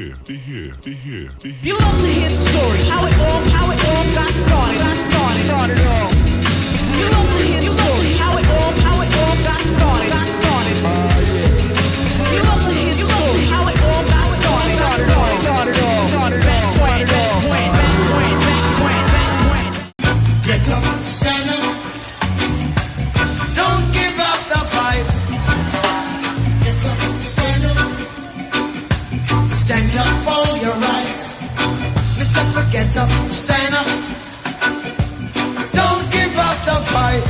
You love to hear the story, how it all got started off. You love to hear the story, how it all got started. You love to hear the story, how it all got started off. Get up, stand up. Don't give up the fight. Get up, stand up. Stand up for your rights. Listen, get up, stand up. Don't give up the fight.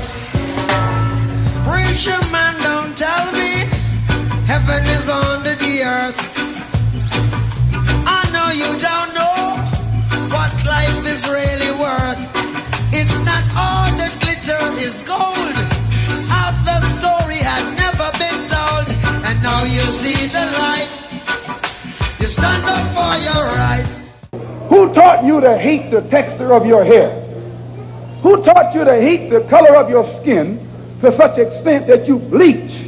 Preacher man, don't tell me heaven is under the earth. I know you don't know what life is really worth. It's not all that glitter is gold. Half the story had never been told, and now you see the light. You stand up for your right. Who taught you to hate the texture of your hair? Who taught you to hate the color of your skin to such extent that you bleach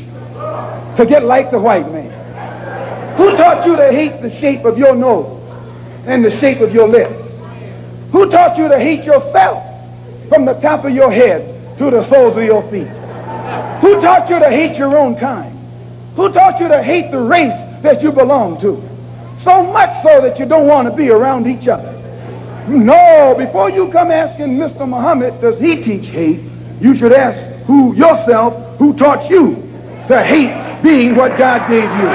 to get like the white man? Who taught you to hate the shape of your nose and the shape of your lips? Who taught you to hate yourself from the top of your head to the soles of your feet? Who taught you to hate your own kind? Who taught you to hate the race that you belong to? So much so that you don't want to be around each other. No, before you come asking Mr. Muhammad, does he teach hate, you should ask yourself who taught you to hate being what God gave you.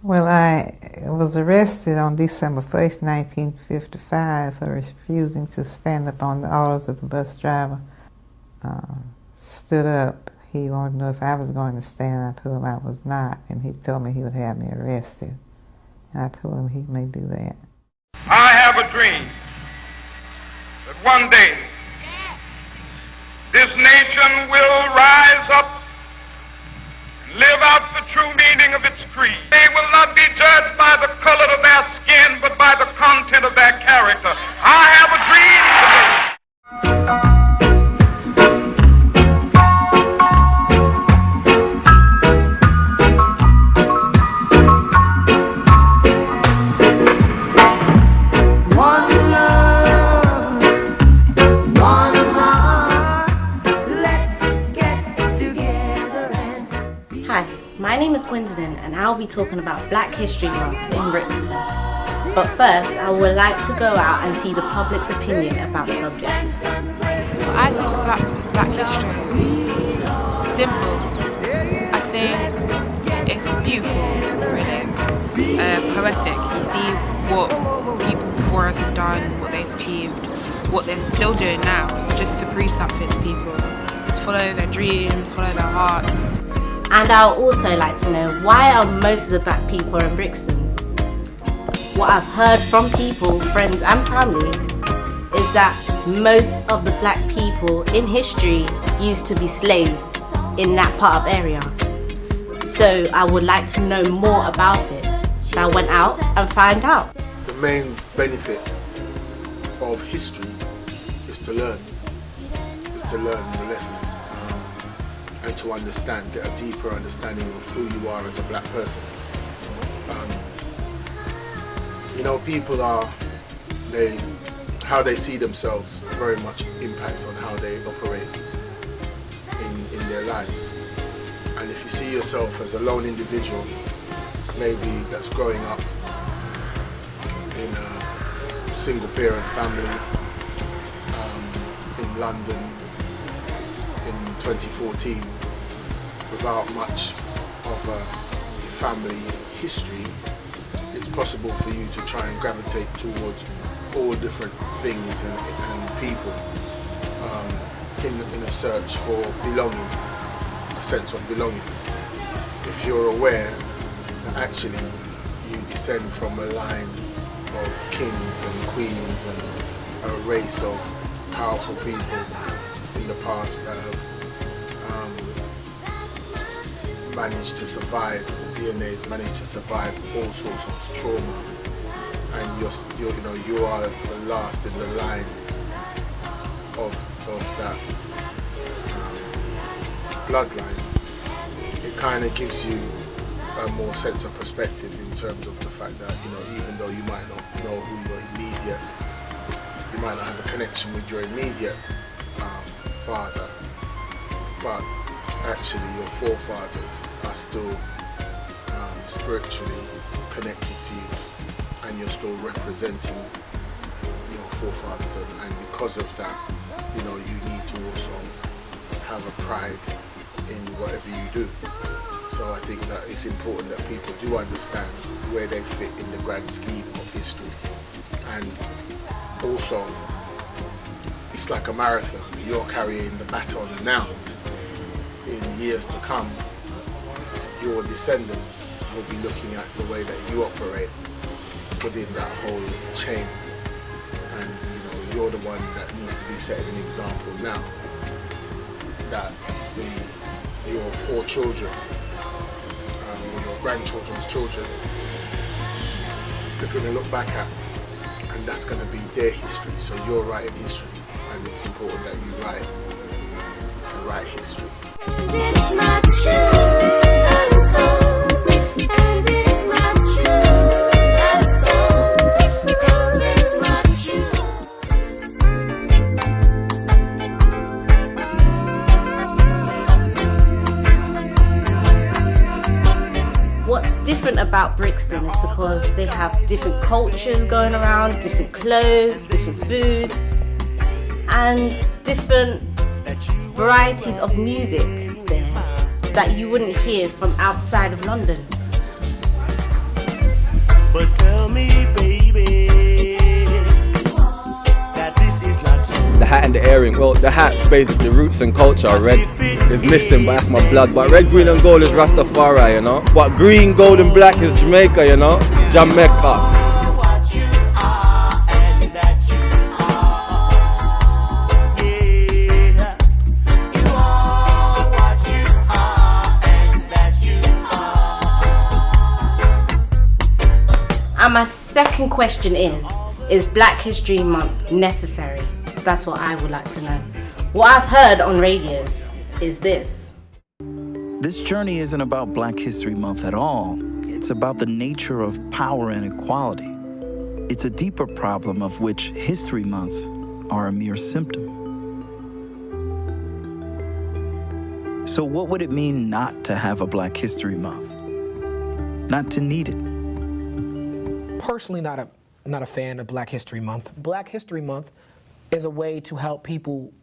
Well, I was arrested on December 1st, 1955 for refusing to stand up on the orders of the bus driver. Stood up. He wanted to know if I was going to stand. I told him I was not, and he told me he would have me arrested. I told him he may do that. I have a dream that one day this nation will rise up and live out the true meaning of its creed. They will not be judged by the color of their skin, but by the content of their character. I have a dream today. My name is Quintin and I'll be talking about Black History Month in Brixton. But first, I would like to go out and see the public's opinion about the subject. I think Black history, simple. I think it's beautiful, really. Poetic. You see what people before us have done, what they've achieved, what they're still doing now, just to prove something to people. To follow their dreams, follow their hearts. And I'd also like to know, why are most of the black people in Brixton? What I've heard from people, friends and family, is that most of the black people in history used to be slaves in that part of area. So I would like to know more about it. So I went out and found out. The main benefit of history is to learn the lessons. And to understand, get a deeper understanding of who you are as a black person. People how they see themselves very much impacts on how they operate in their lives. And if you see yourself as a lone individual, maybe that's growing up in a single parent family in London, in 2014, without much of a family history, it's possible for you to try and gravitate towards all different things and people in a search for belonging, a sense of belonging. If you're aware that actually you descend from a line of kings and queens and a race of powerful people in the past that have managed to survive, the DNA's managed to survive all sorts of trauma, and you are the last in the line of that bloodline. It kind of gives you a more sense of perspective in terms of the fact that, you know, even though you might not know who your immediate, you might not have a connection with your immediate father, but actually your forefathers are still spiritually connected to you, and you're still representing your forefathers, and because of that, you know, you need to also have a pride in whatever you do. So I think that it's important that people do understand where they fit in the grand scheme of history. And also, it's like a marathon. You're carrying the baton now. In years to come, your descendants will be looking at the way that you operate within that whole chain. And you know, you're the one that needs to be setting an example now, that your 4 children, or your grandchildren's children, is going to look back at, and that's going to be their history. So you're writing history, and it's important that you write history. And it's not true, that's all. And it's not true, that's all. And it's not true. What's different about Brixton is because they have different cultures going around, different clothes, different food, and different varieties of music there that you wouldn't hear from outside of London. But tell me, baby, that this is not so. The hat and the earring, well, the hat's basically roots and culture. Red is missing, but that's my blood. But red, green and gold is Rastafari, you know. But green, gold and black is Jamaica, you know. Jamaica. And my second question is Black History Month necessary? That's what I would like to know. What I've heard on radios is this. This journey isn't about Black History Month at all. It's about the nature of power and equality. It's a deeper problem of which history months are a mere symptom. So what would it mean not to have a Black History Month? Not to need it? Personally, not a fan of Black History Month. Black History Month is a way to help people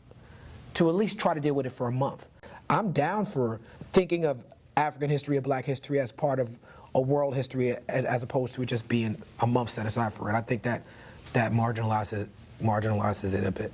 to at least try to deal with it for a month. I'm down for thinking of African history or Black history as part of a world history as opposed to it just being a month set aside for it. I think that marginalizes it a bit.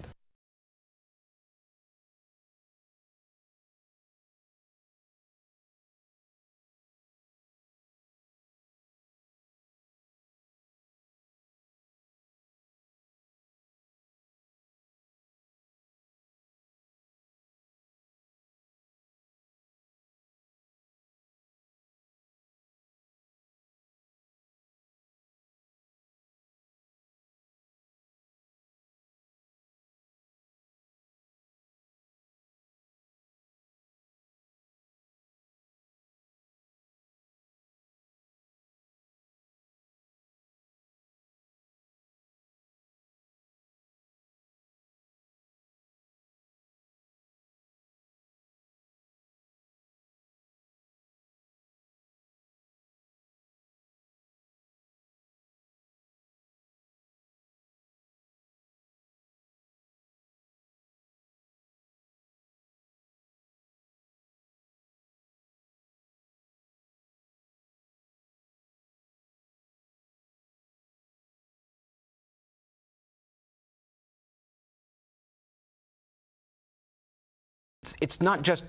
It's not just,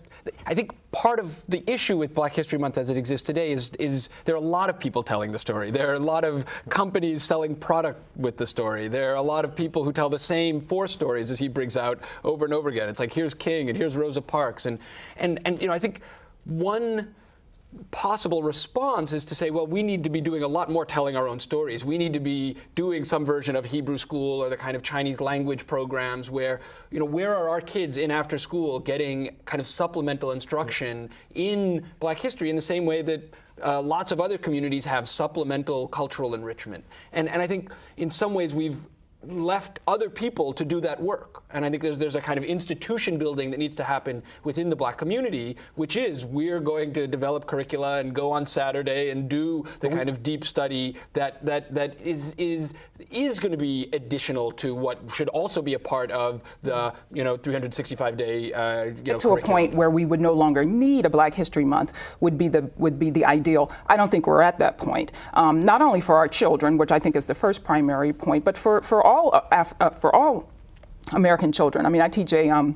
I think part of the issue with Black History Month as it exists today is there are a lot of people telling the story. There are a lot of companies selling product with the story. There are a lot of people who tell the same 4 stories as he brings out over and over again. It's like, here's King and here's Rosa Parks. And you know, I think one possible response is to say, well, we need to be doing a lot more telling our own stories. We need to be doing some version of Hebrew school or the kind of Chinese language programs where, you know, where are our kids in after school getting kind of supplemental instruction in Black history in the same way that lots of other communities have supplemental cultural enrichment. And I think in some ways we've left other people to do that work. And I think there's a kind of institution building that needs to happen within the Black community, which is we're going to develop curricula and go on Saturday and do the kind of deep study that is going to be additional to what should also be a part of the 365-day to a point where we would no longer need a Black History Month would be the ideal. I don't think we're at that point. Not only for our children, which I think is the first primary point, but for all American children. I mean, I teach a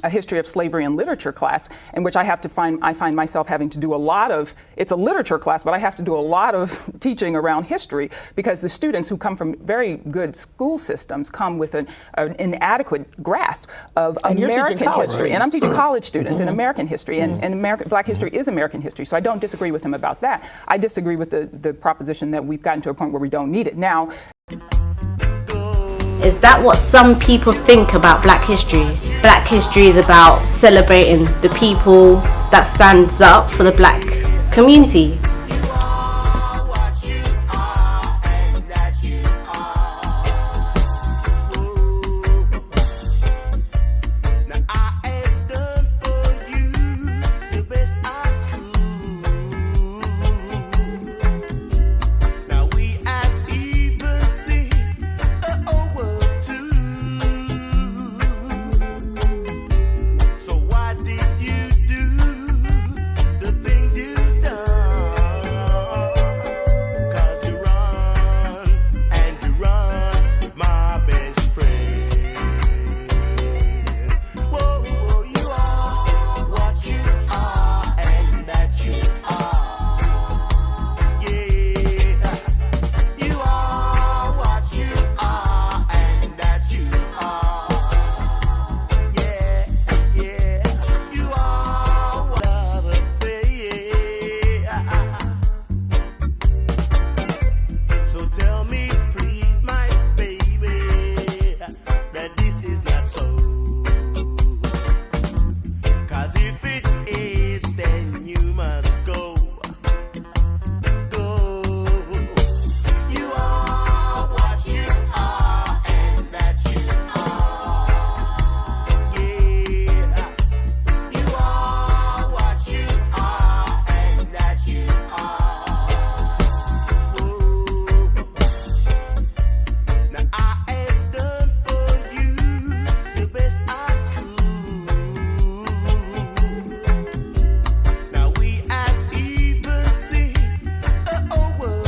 history of slavery and literature class, in which I find myself having to do a lot of, it's a literature class, but I have to do a lot of teaching around history, because the students who come from very good school systems come with an inadequate grasp of American history. And I'm teaching college students in American history, and Black history is American history, so I don't disagree with them about that. I disagree with the proposition that we've gotten to a point where we don't need it. Now, is that what some people think about Black history? Black history is about celebrating the people that stands up for the Black community.